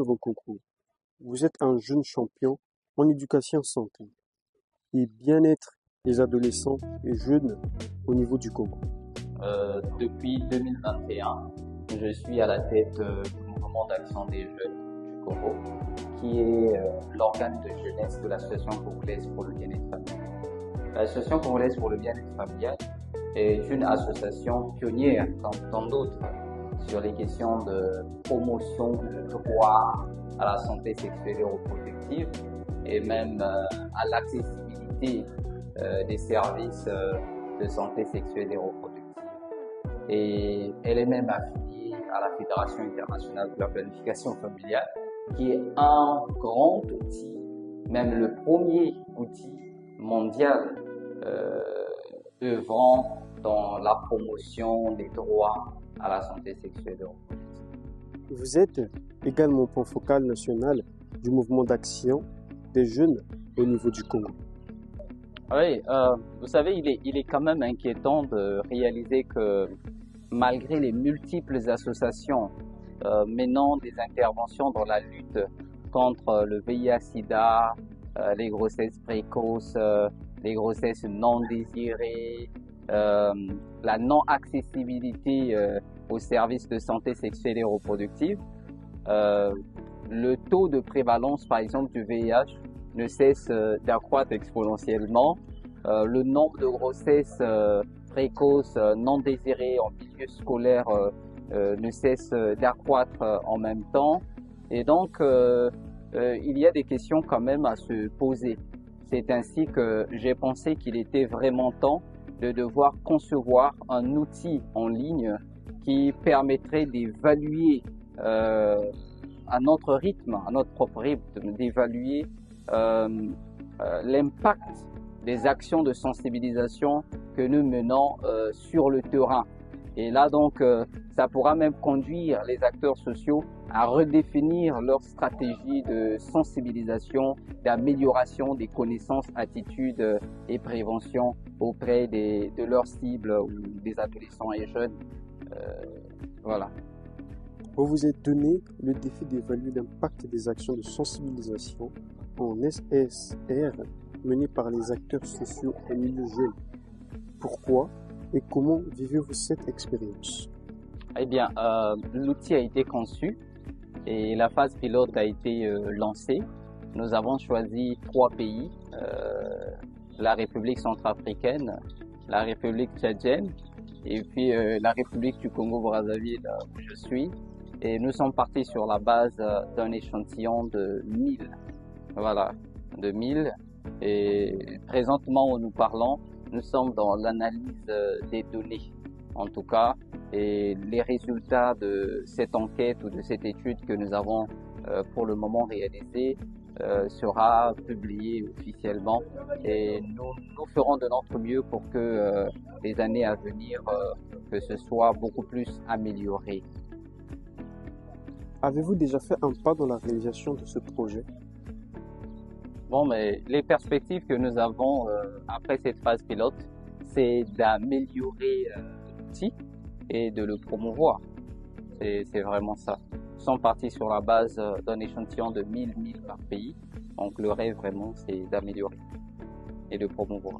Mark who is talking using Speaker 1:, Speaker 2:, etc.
Speaker 1: vos concours. Vous êtes un jeune champion en éducation santé et bien-être des adolescents et jeunes au niveau du Congo.
Speaker 2: Depuis 2021, je suis à la tête du mouvement d'action des jeunes du Congo, qui est l'organe de jeunesse de l'Association congolaise pour le bien-être familial. L'Association congolaise pour le bien-être familial est une association pionnière, comme tant d'autres, sur les questions de promotion du droit à la santé sexuelle et reproductive et même à l'accessibilité des services de santé sexuelle et reproductive. Et elle est même affiliée à la Fédération internationale de la planification familiale, qui est un grand outil, même le premier outil mondial œuvrant dans la promotion des droits à la santé sexuelle et reproductive.
Speaker 1: Vous êtes également point focal national du mouvement d'action des jeunes au niveau du Congo.
Speaker 2: Oui, vous savez, il est quand même inquiétant de réaliser que malgré les multiples associations menant des interventions dans la lutte contre le VIH-Sida, les grossesses précoces, les grossesses non désirées, la non-accessibilité aux services de santé sexuelle et reproductive, le taux de prévalence, par exemple, du VIH ne cesse d'accroître exponentiellement. Le nombre de grossesses précoces non désirées en milieu scolaire ne cesse d'accroître en même temps. Et donc, il y a des questions quand même à se poser. C'est ainsi que j'ai pensé qu'il était vraiment temps de devoir concevoir un outil en ligne qui permettrait d'évaluer à notre rythme, à notre propre rythme, d'évaluer l'impact des actions de sensibilisation que nous menons sur le terrain. Et là donc, ça pourra même conduire les acteurs sociaux à redéfinir leur stratégie de sensibilisation, d'amélioration des connaissances, attitudes et prévention auprès de leurs cibles ou des adolescents et jeunes. Voilà.
Speaker 1: Vous vous êtes donné le défi d'évaluer l'impact des actions de sensibilisation en SSR menées par les acteurs sociaux au milieu jeune. Pourquoi et comment vivez-vous cette expérience?
Speaker 2: Eh bien, l'outil a été conçu et la phase pilote a été lancée. Nous avons choisi 3 pays, la République centrafricaine, la République tchadienne et puis la République du Congo-Brazzaville où je suis. Et nous sommes partis sur la base d'un échantillon de 1000. Voilà, de 1000. Et présentement où nous parlons, nous sommes dans l'analyse des données, en tout cas, et les résultats de cette enquête ou de cette étude que nous avons pour le moment réalisée sera publié officiellement et nous ferons de notre mieux pour que les années à venir, que ce soit beaucoup plus amélioré.
Speaker 1: Avez-vous déjà fait un pas dans la réalisation de ce projet?
Speaker 2: Bon, mais les perspectives que nous avons après cette phase pilote, c'est d'améliorer l'outil et de le promouvoir. C'est vraiment ça. Nous sommes partis sur la base d'un échantillon de 1000 par pays. Donc le rêve vraiment, c'est d'améliorer et de promouvoir.